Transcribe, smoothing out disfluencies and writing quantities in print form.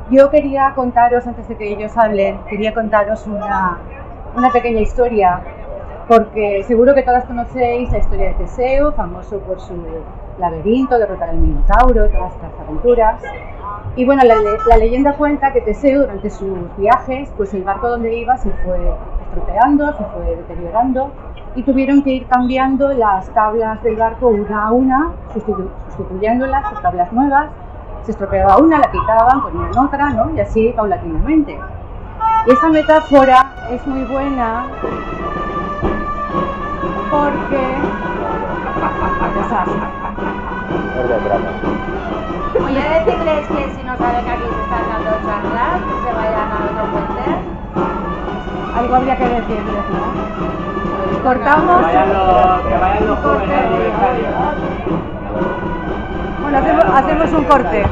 Yo quería contaros, antes de que ellos hablen, quería contaros una pequeña historia, porque seguro que todas conocéis la historia de Teseo, famoso por su laberinto, derrotar al Minotauro, todas estas aventuras. Y bueno, la leyenda cuenta que Teseo, durante sus viajes, pues el barco donde iba se fue estropeando, se fue deteriorando, y tuvieron que ir cambiando las tablas del barco una a una, sustituyéndolas por tablas nuevas. Se estropeaba una, la quitaban, ponían otra, ¿no? Y así paulatinamente. Y esta metáfora es muy buena porque... Voy a decirles que si no saben que aquí se están dando charlas, que se vayan a otro puente. Algo habría que decirles, ¿no? Cortamos. Que vayan los jóvenes aniversarios. Bueno, hacemos un corte.